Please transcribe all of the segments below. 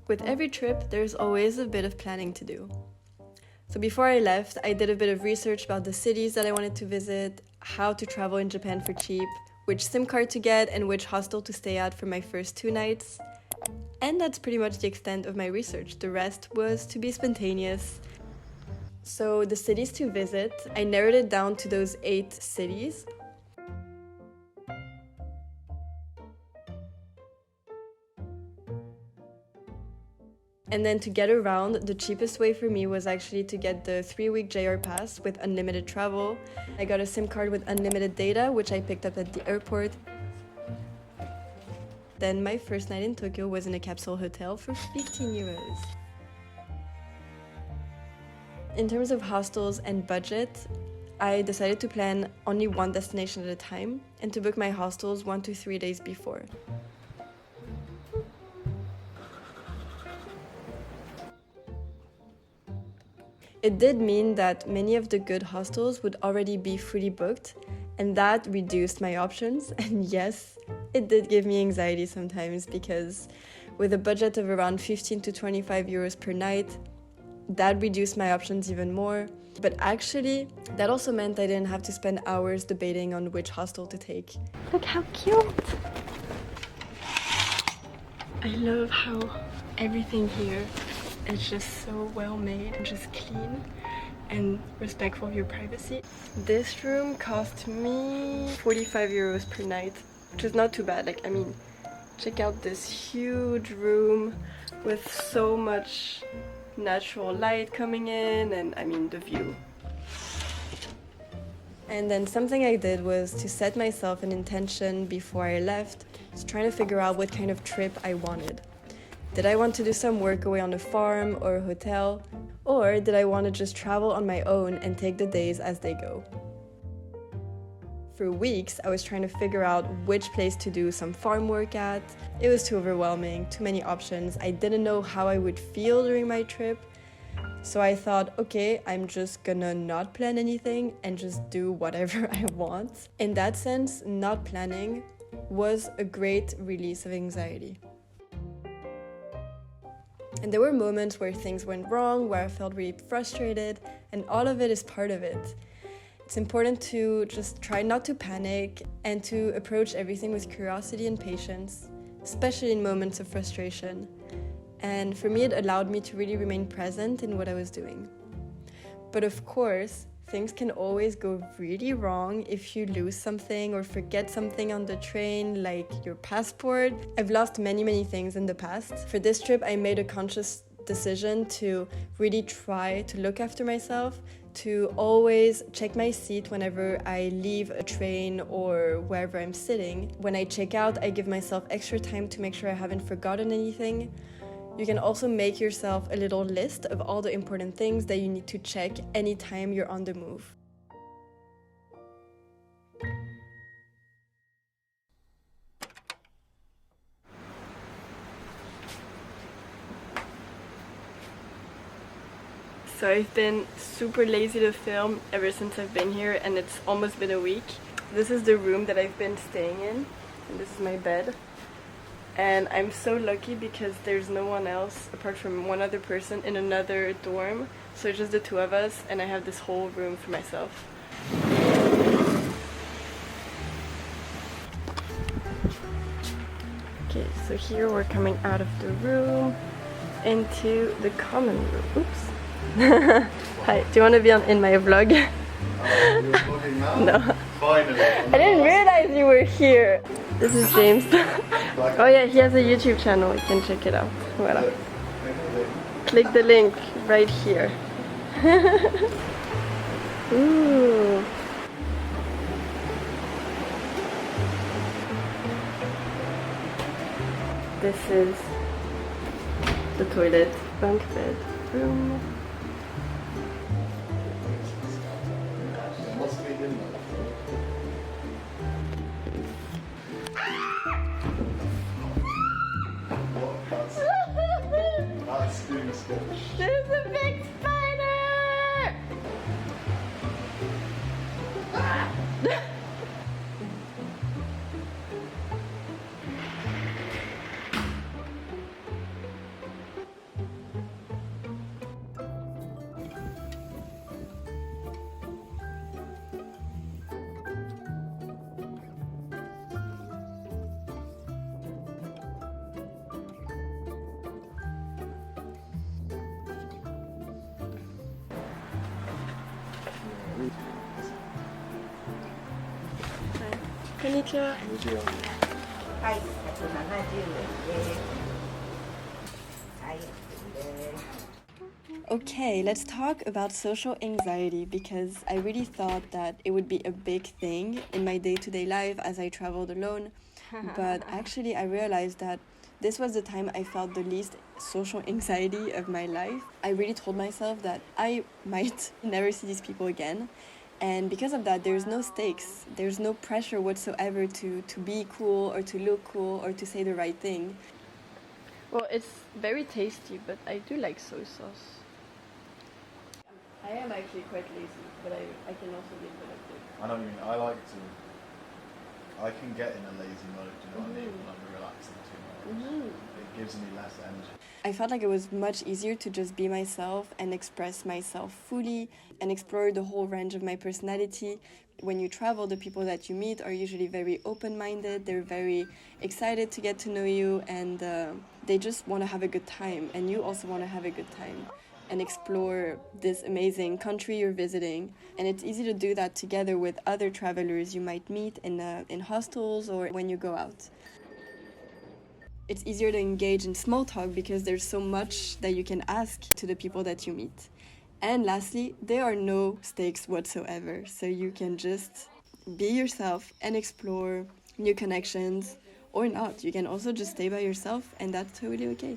With every trip, there's always a bit of planning to do. So before I left, I did a bit of research about the cities that I wanted to visit, how to travel in Japan for cheap, which SIM card to get, and which hostel to stay at for my first 2 nights. And that's pretty much the extent of my research. The rest was to be spontaneous. So the cities to visit, I narrowed it down to those 8 cities. And then to get around, the cheapest way for me was actually to get the 3-week JR pass with unlimited travel. I got a SIM card with unlimited data, which I picked up at the airport. Then my first night in Tokyo was in a capsule hotel for 15 euros. In terms of hostels and budget, I decided to plan only one destination at a time and to book my hostels 1 to 3 days before. It did mean that many of the good hostels would already be fully booked, and that reduced my options. And yes, it did give me anxiety sometimes because with a budget of around 15 to 25 euros per night, that reduced my options even more. But actually, that also meant I didn't have to spend hours debating on which hostel to take. Look how cute! I love how everything here is just so well made and just clean and respectful of your privacy. This room cost me 45 euros per night, which is not too bad. Like, I mean, check out this huge room with so much natural light coming in, and I mean the view. And then something I did was to set myself an intention before I left, just trying to figure out what kind of trip I wanted. Did I want to do some work away on a farm or a hotel? Or did I want to just travel on my own and take the days as they go? For weeks, I was trying to figure out which place to do some farm work at. It was too overwhelming, too many options. I didn't know how I would feel during my trip. So I thought, okay, I'm just gonna not plan anything and just do whatever I want. In that sense, not planning was a great release of anxiety. And there were moments where things went wrong, where I felt really frustrated, and all of it is part of it. It's important to just try not to panic and to approach everything with curiosity and patience, especially in moments of frustration. And for me, it allowed me to really remain present in what I was doing. But of course, things can always go really wrong if you lose something or forget something on the train, like your passport. I've lost many things in the past. For this trip, I made a conscious decision to really try to look after myself, to always check my seat whenever I leave a train or wherever I'm sitting. When I check out, I give myself extra time to make sure I haven't forgotten anything. You can also make yourself a little list of all the important things that you need to check anytime you're on the move. So I've been super lazy to film ever since I've been here, and it's almost been a week. This is the room that I've been staying in, and this is my bed. And I'm so lucky because there's no one else apart from one other person in another dorm. So it's just the 2 of us, and I have this whole room for myself. Okay, so here we're coming out of the room into the common room. Oops. Hi, do you want to be in my vlog? You're vlogging now? No. Finally. I didn't realize you were here. This is James. Oh yeah, he has a YouTube channel, you can check it out. Voilà. Click the link right here. Ooh. This is the toilet, bunk bed, room. There's a big spider! Konnichiwa. Okay, let's talk about social anxiety because I really thought that it would be a big thing in my day-to-day life as I traveled alone. But actually, I realized that this was the time I felt the least social anxiety of my life. I really told myself that I might never see these people again. And because of that, there's no stakes. There's no pressure whatsoever to be cool or to look cool or to say the right thing. Well, it's very tasty, but I do like soy sauce. I am actually quite lazy, but I can also be productive. I know what you mean. I can get in a lazy mode, do you know what I mean? When I'm relaxing too much. It gives me less energy. I felt like it was much easier to just be myself and express myself fully and explore the whole range of my personality. When you travel, the people that you meet are usually very open-minded, they're very excited to get to know you, and they just want to have a good time, and you also want to have a good time and explore this amazing country you're visiting. And it's easy to do that together with other travelers you might meet in hostels or when you go out. It's easier to engage in small talk because there's so much that you can ask to the people that you meet. And lastly, there are no stakes whatsoever, so you can just be yourself and explore new connections or not. You can also just stay by yourself, and that's totally okay.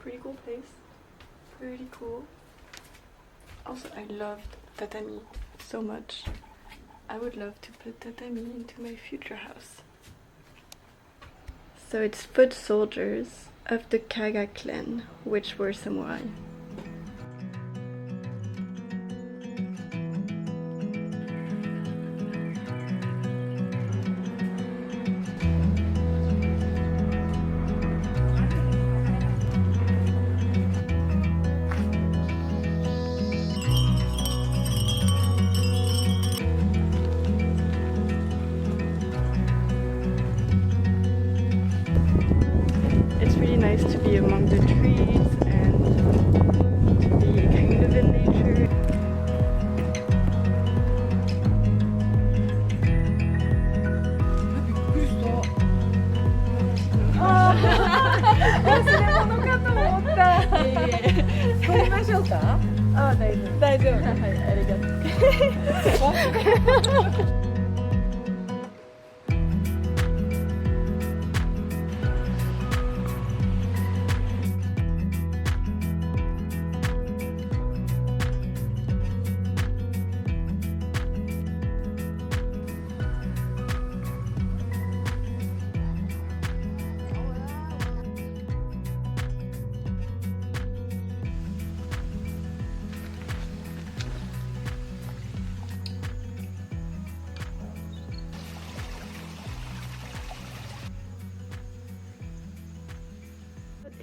Pretty cool place. Pretty cool. Also, I loved tatami so much. I would love to put tatami into my future house. So it's foot soldiers of the Kaga clan, which were samurai. It's really nice to be among the trees and to be kind of in nature.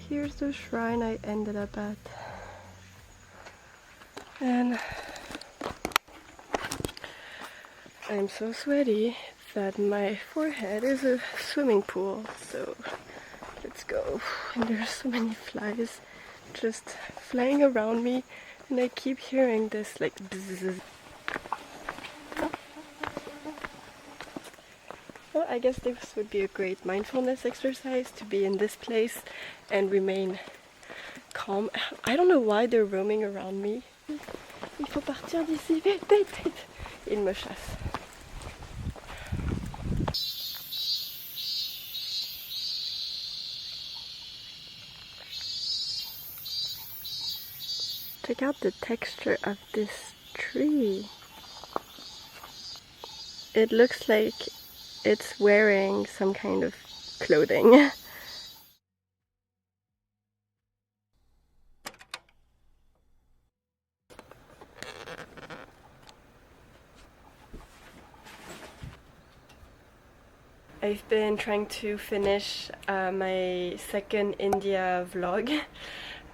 Here's the shrine I ended up at. And I'm so sweaty that my forehead is a swimming pool. So let's go. And there's so many flies just flying around me, and I keep hearing this like bzzz. Well, I guess this would be a great mindfulness exercise to be in this place and remain calm. I don't know why they're roaming around me. Il faut partir d'ici, vite, vite, vite. Ils me chassent. Check out the texture of this tree. It looks like it's wearing some kind of clothing. I've been trying to finish my second India vlog.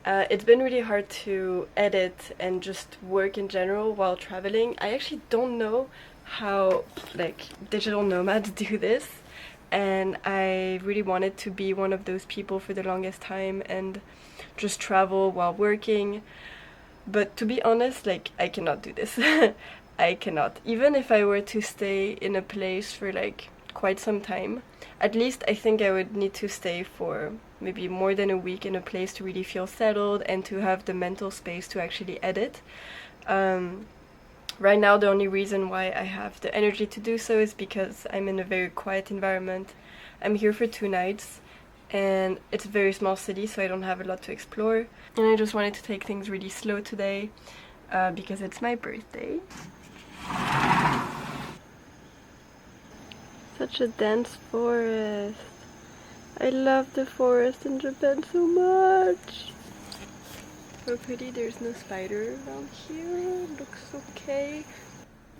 It's been really hard to edit and just work in general while traveling. I actually don't know how like digital nomads do this, and I really wanted to be one of those people for the longest time and just travel while working. But to be honest, like I cannot do this. I cannot. Even if I were to stay in a place for like quite some time, at least I think I would need to stay for maybe more than a week in a place to really feel settled and to have the mental space to actually edit. Right now, the only reason why I have the energy to do so is because I'm in a very quiet environment. I'm here for 2 nights, and it's a very small city, so I don't have a lot to explore. And I just wanted to take things really slow today because it's my birthday. Such a dense forest. I love the forest in Japan so much. So pretty, there's no spider around here. Looks okay.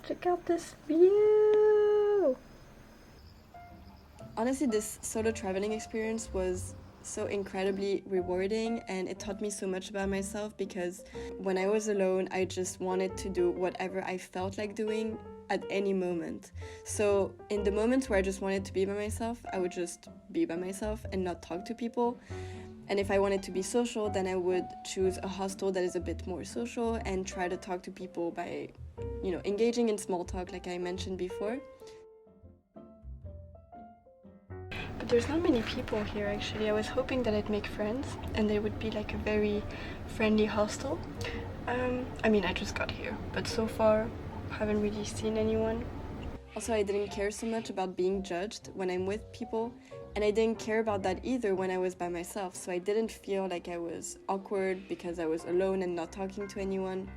Check out this view! Honestly, this solo traveling experience was so incredibly rewarding, and it taught me so much about myself because when I was alone, I just wanted to do whatever I felt like doing at any moment. So in the moments where I just wanted to be by myself, I would just be by myself and not talk to people. And if I wanted to be social, then I would choose a hostel that is a bit more social and try to talk to people by, engaging in small talk like I mentioned before. But there's not many people here actually. I was hoping that I'd make friends and they would be like a very friendly hostel. I just got here, but so far haven't really seen anyone. Also, I didn't care so much about being judged when I'm with people, and I didn't care about that either when I was by myself, so I didn't feel like I was awkward because I was alone and not talking to anyone.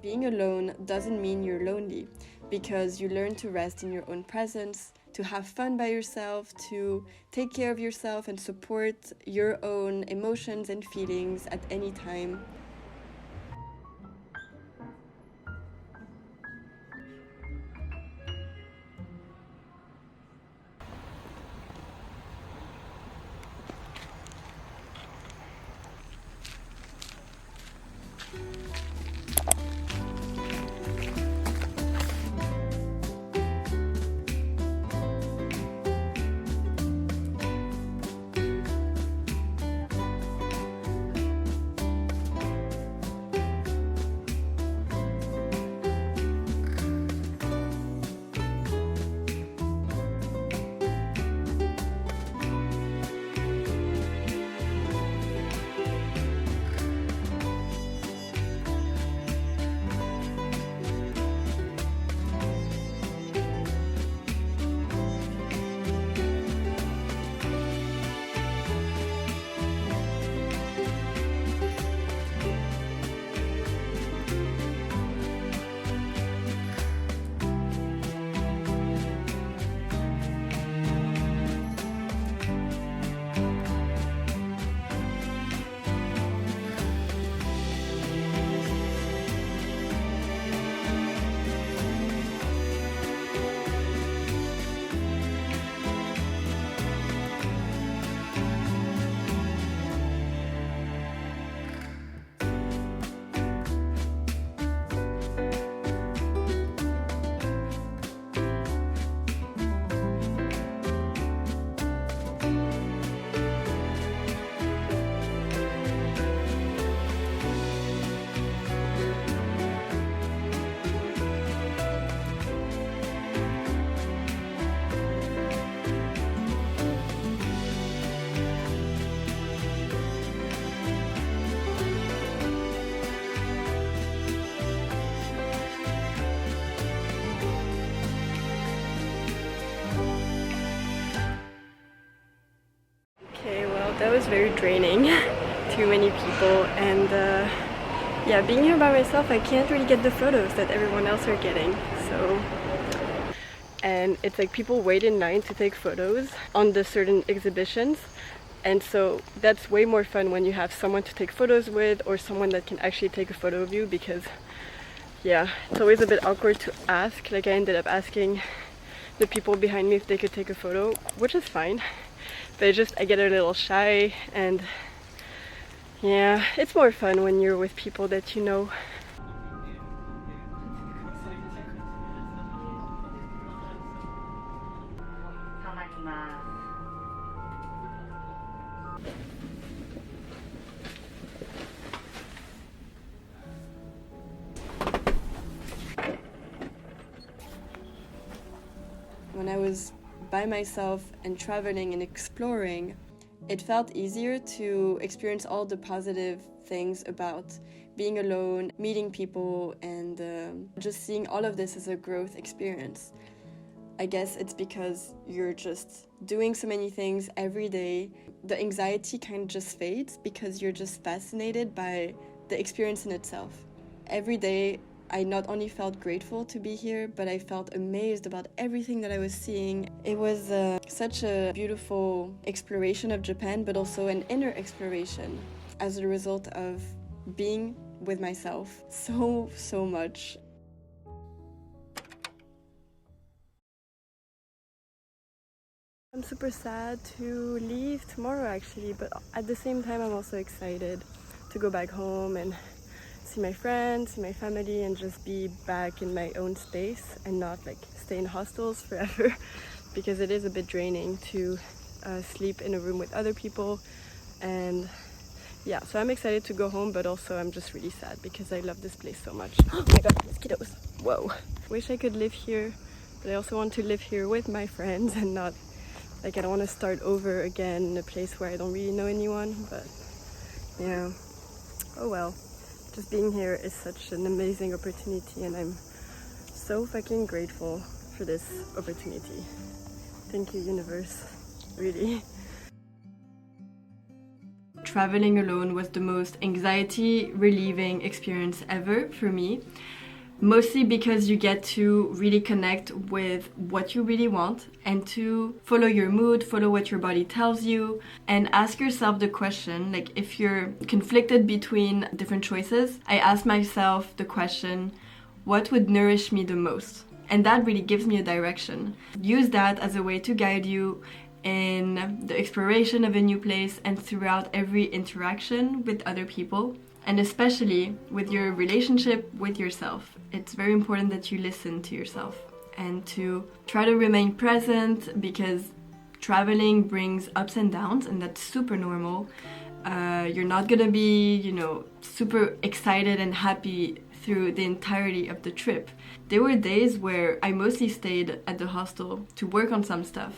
Being alone doesn't mean you're lonely, because you learn to rest in your own presence, to have fun by yourself, to take care of yourself and support your own emotions and feelings at any time. That was very draining. Too many people, and being here by myself, I can't really get the photos that everyone else are getting. And it's like people wait in line to take photos on the certain exhibitions, And so that's way more fun when you have someone to take photos with or someone that can actually take a photo of you, because yeah, it's always a bit awkward to ask. Like I ended up asking the people behind me if they could take a photo, which is fine, but I get a little shy, and yeah, it's more fun when you're with people that you know. When I was by myself and traveling and exploring, it felt easier to experience all the positive things about being alone, meeting people, and just seeing all of this as a growth experience. I guess it's because you're just doing so many things every day. The anxiety kind of just fades because you're just fascinated by the experience in itself. Every day, I not only felt grateful to be here, but I felt amazed about everything that I was seeing. It was such a beautiful exploration of Japan, but also an inner exploration as a result of being with myself so much. I'm super sad to leave tomorrow actually, but at the same time I'm also excited to go back home and see my friends, see my family, and just be back in my own space and not like stay in hostels forever because it is a bit draining to sleep in a room with other people. And yeah, so I'm excited to go home, but also I'm just really sad because I love this place so much. Oh my god, mosquitoes! Whoa! Wish I could live here, but I also want to live here with my friends and not like I don't want to start over again in a place where I don't really know anyone. But yeah, oh well. Just being here is such an amazing opportunity, and I'm so fucking grateful for this opportunity. Thank you, universe, really. Traveling alone was the most anxiety relieving experience ever for me. Mostly because you get to really connect with what you really want and to follow your mood, follow what your body tells you, and ask yourself the question, like if you're conflicted between different choices, I ask myself the question, what would nourish me the most? And that really gives me a direction. Use that as a way to guide you in the exploration of a new place and throughout every interaction with other people. And especially with your relationship with yourself. It's very important that you listen to yourself and to try to remain present, because traveling brings ups and downs, and that's super normal. You're not gonna be, super excited and happy through the entirety of the trip. There were days where I mostly stayed at the hostel to work on some stuff,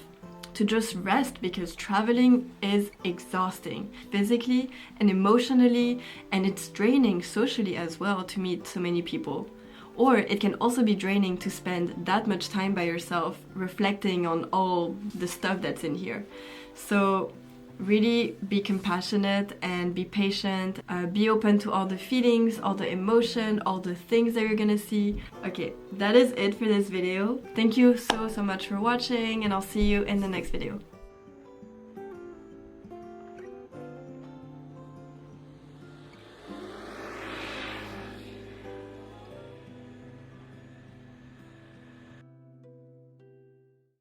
to just rest, because traveling is exhausting physically and emotionally, and it's draining socially as well to meet so many people. Or it can also be draining to spend that much time by yourself reflecting on all the stuff that's in here. So really be compassionate and be patient, be open to all the feelings, all the emotion, all the things that you're gonna see. Okay, that is it for this video. Thank you so much for watching, and I'll see you in the next video.